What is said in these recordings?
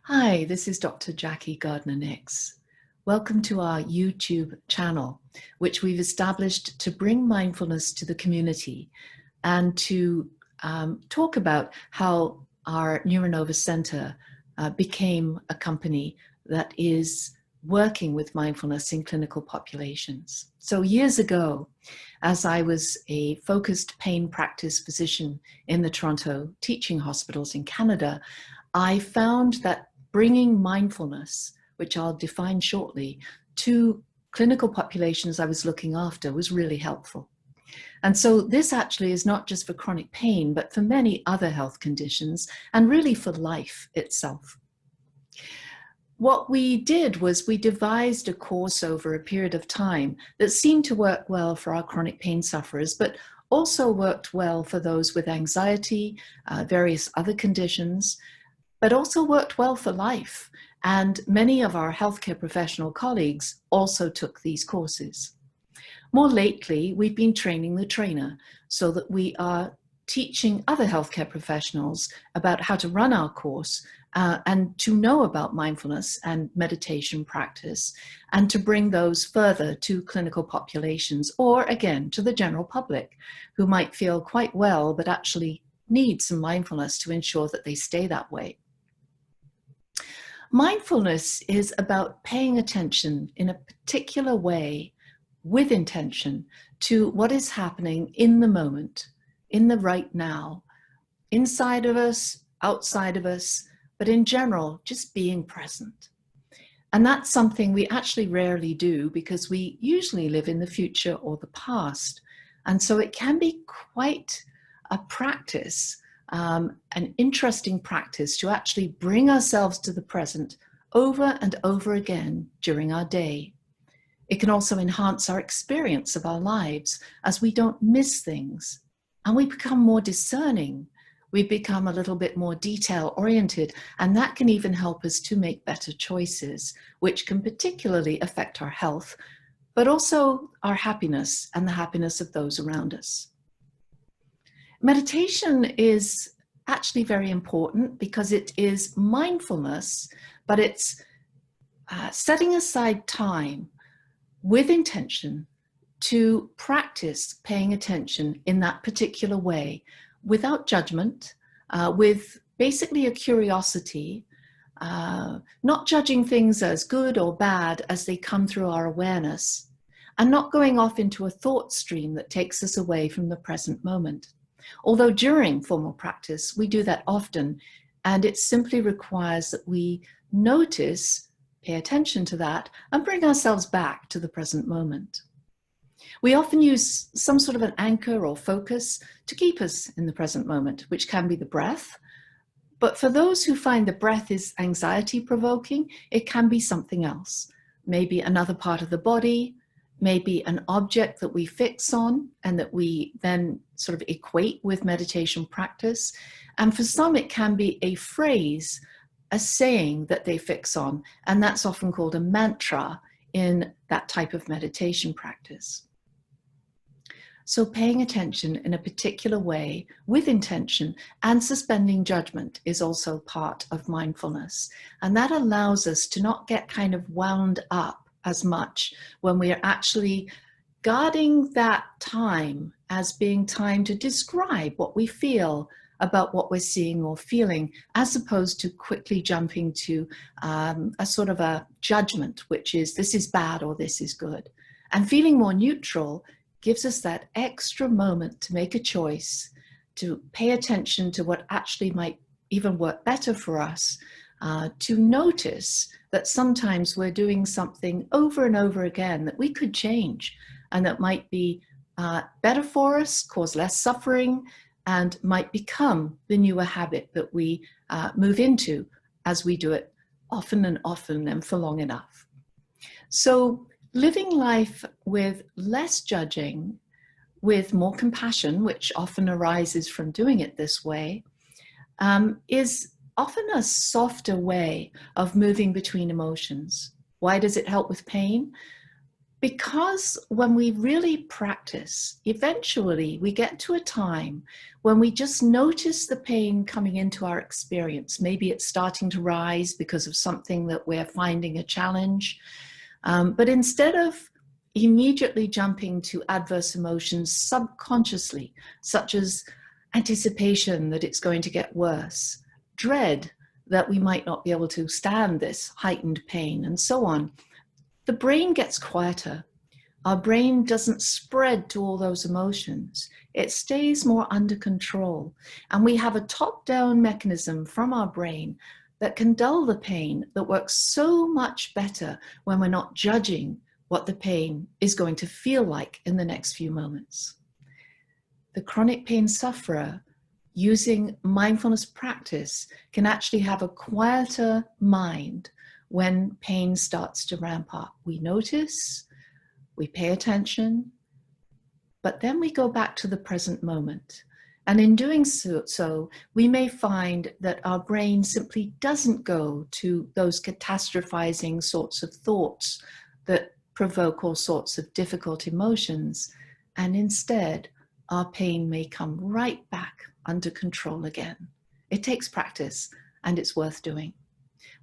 Hi, this is Dr. Jackie Gardner-Nix. Welcome to our YouTube channel, which we've established to bring mindfulness to the community and to talk about how our NeuroNova Center became a company that is working with mindfulness in clinical populations. So years ago, as I was a focused pain practice physician in the Toronto teaching hospitals in Canada, I found that bringing mindfulness, which I'll define shortly, to clinical populations I was looking after was really helpful. And so this actually is not just for chronic pain, but for many other health conditions and really for life itself. What we did was we devised a course over a period of time that seemed to work well for our chronic pain sufferers, but also worked well for those with anxiety, various other conditions, but also worked well for life. And many of our healthcare professional colleagues also took these courses. More lately, we've been training the trainer so that we are teaching other healthcare professionals about how to run our course and to know about mindfulness and meditation practice and to bring those further to clinical populations or, again, to the general public who might feel quite well but actually need some mindfulness to ensure that they stay that way. Mindfulness is about paying attention in a particular way with intention to what is happening in the moment, in the right now, inside of us, outside of us, but in general, just being present. And that's something we actually rarely do because we usually live in the future or the past. And so it can be quite a practice, an interesting practice to actually bring ourselves to the present over and over again during our day. It can also enhance our experience of our lives as we don't miss things and we become more discerning. We become a little bit more detail-oriented, and that can even help us to make better choices, which can particularly affect our health, but also our happiness and the happiness of those around us. Meditation is actually very important because it is mindfulness, but it's setting aside time with intention to practice paying attention in that particular way without judgment, with basically a curiosity, not judging things as good or bad as they come through our awareness, and not going off into a thought stream that takes us away from the present moment. Although during formal practice, we do that often, and it simply requires that we notice, pay attention to that, and bring ourselves back to the present moment. We often use some sort of an anchor or focus to keep us in the present moment, which can be the breath. But for those who find the breath is anxiety-provoking, it can be something else. Maybe another part of the body, maybe an object that we fix on and that we then sort of equate with meditation practice. And for some, it can be a phrase, a saying that they fix on, and that's often called a mantra in that type of meditation practice. So paying attention in a particular way with intention and suspending judgment is also part of mindfulness. And that allows us to not get kind of wound up as much when we are actually guarding that time as being time to describe what we feel about what we're seeing or feeling, as opposed to quickly jumping to a sort of a judgment, which is this is bad or this is good. And feeling more neutral gives us that extra moment to make a choice, to pay attention to what actually might even work better for us, to notice that sometimes we're doing something over and over again that we could change and that might be better for us, cause less suffering, and might become the newer habit that we move into as we do it often and often and for long enough. So living life with less judging, with more compassion, which often arises from doing it this way, is often a softer way of moving between emotions. Why does it help with pain? Because when we really practice, eventually we get to a time when we just notice the pain coming into our experience. Maybe it's starting to rise because of something that we're finding a challenge. But instead of immediately jumping to adverse emotions subconsciously, such as anticipation that it's going to get worse, dread that we might not be able to stand this heightened pain, and so on, the brain gets quieter. Our brain doesn't spread to all those emotions. It stays more under control. And we have a top-down mechanism from our brain that can dull the pain, that works so much better when we're not judging what the pain is going to feel like in the next few moments. The chronic pain sufferer, using mindfulness practice, can actually have a quieter mind when pain starts to ramp up. We notice, we pay attention, but then we go back to the present moment. And in doing so, we may find that our brain simply doesn't go to those catastrophizing sorts of thoughts that provoke all sorts of difficult emotions. And instead, our pain may come right back under control again. It takes practice, and it's worth doing.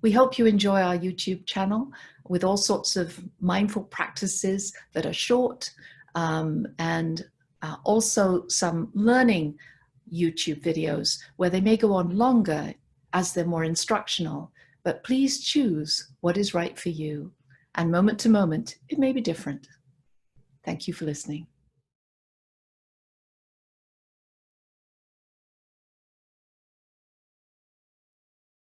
We hope you enjoy our YouTube channel with all sorts of mindful practices that are short, and also some learning YouTube videos where they may go on longer as they're more instructional, but please choose what is right for you. And moment to moment, it may be different. Thank you for listening.